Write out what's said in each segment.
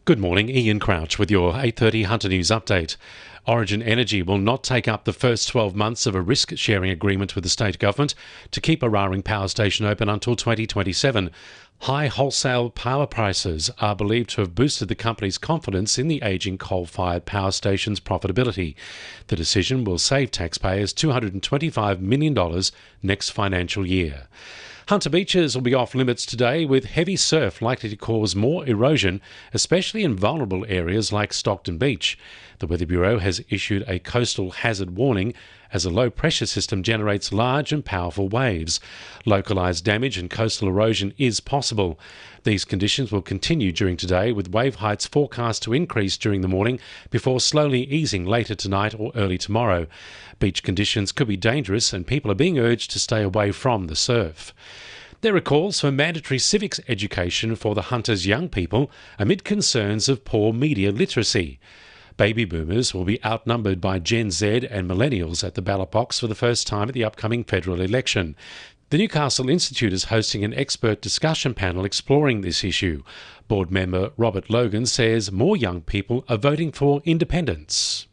Good morning, Ian Crouch with your 8:30 Hunter News update. Origin Energy will not take up the first 12 months of a risk-sharing agreement with the state government to keep Eraring Power Station open until 2027. High wholesale power prices are believed to have boosted the company's confidence in the ageing coal-fired power station's profitability. The decision will save taxpayers $225 million next financial year. Hunter beaches will be off limits today, with heavy surf likely to cause more erosion, especially in vulnerable areas like Stockton Beach. The Weather Bureau has issued a coastal hazard warning as a low-pressure system generates large and powerful waves. Localised damage and coastal erosion is possible. These conditions will continue during today, with wave heights forecast to increase during the morning before slowly easing later tonight or early tomorrow. Beach conditions could be dangerous and people are being urged to stay away from the surf. There are calls for mandatory civics education for the Hunter's young people amid concerns of poor media literacy. Baby boomers will be outnumbered by Gen Z and millennials at the ballot box for the first time at the upcoming federal election. The Newcastle Institute is hosting an expert discussion panel exploring this issue. Board member Robert Logan says more young people are voting for independence.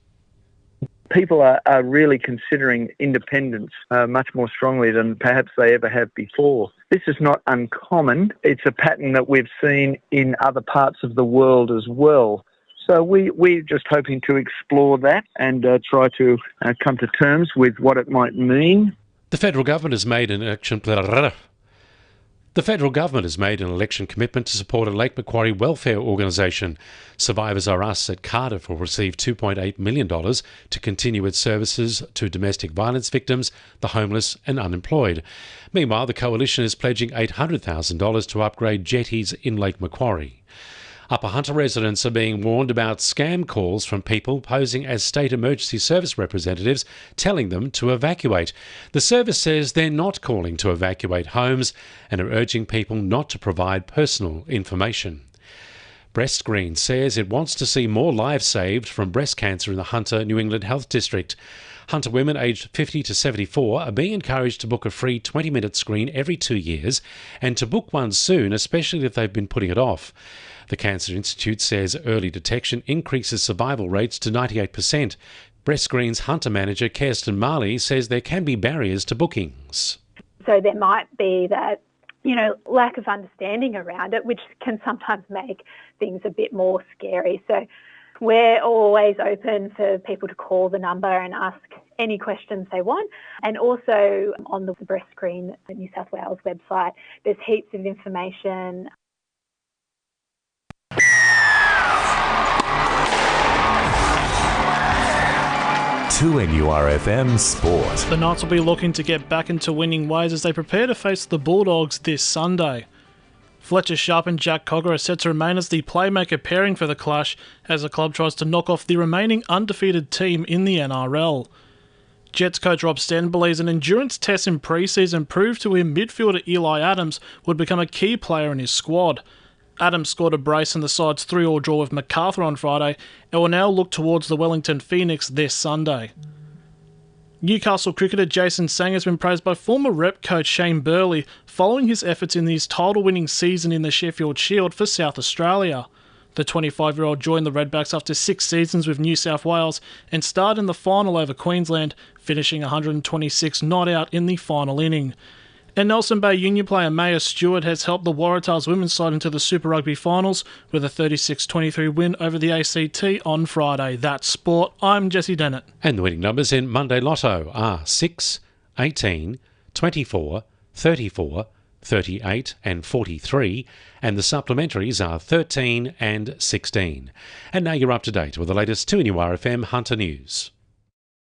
People are really considering independence much more strongly than perhaps they ever have before. This is not uncommon. It's a pattern that we've seen in other parts of the world as well. So we're just hoping to explore that and try to come to terms with what it might mean. The federal government has made an election commitment to support a Lake Macquarie welfare organisation. Survivors Are Us at Cardiff will receive $2.8 million to continue its services to domestic violence victims, the homeless and unemployed. Meanwhile, the coalition is pledging $800,000 to upgrade jetties in Lake Macquarie. Upper Hunter residents are being warned about scam calls from people posing as state emergency service representatives telling them to evacuate. The service says they're not calling to evacuate homes and are urging people not to provide personal information. Breast Green says it wants to see more lives saved from breast cancer in the Hunter New England Health District. Hunter women aged 50 to 74 are being encouraged to book a free 20-minute screen every 2 years and to book one soon, especially if they've been putting it off. The Cancer Institute says early detection increases survival rates to 98%. Breast Green's Hunter manager, Kirsten Marley, says there can be barriers to bookings. So there might be that, lack of understanding around it, which can sometimes make things a bit more scary. So we're always open for people to call the number and ask any questions they want. And also on the Breast Green New South Wales website, there's heaps of information. 2NURFM Sport. The Knights will be looking to get back into winning ways as they prepare to face the Bulldogs this Sunday. Fletcher Sharp and Jack Cogger are set to remain as the playmaker pairing for the clash as the club tries to knock off the remaining undefeated team in the NRL. Jets coach Rob Stanton believes an endurance test in pre-season proved to him midfielder Eli Adams would become a key player in his squad. Adams scored a brace in the side's 3-3 draw with Macarthur on Friday and will now look towards the Wellington Phoenix this Sunday. Newcastle cricketer Jason Sang has been praised by former rep coach Shane Burley following his efforts in his title-winning season in the Sheffield Shield for South Australia. The 25-year-old joined the Redbacks after 6 seasons with New South Wales and starred in the final over Queensland, finishing 126 not out in the final inning. And Nelson Bay Union player Maya Stewart has helped the Waratahs women's side into the Super Rugby finals with a 36-23 win over the ACT on Friday. That's sport. I'm Jessie Dennett. And the winning numbers in Monday Lotto are 6, 18, 24, 34, 38 and 43, and the supplementaries are 13 and 16. And now you're up to date with the latest 2NURFM Hunter News.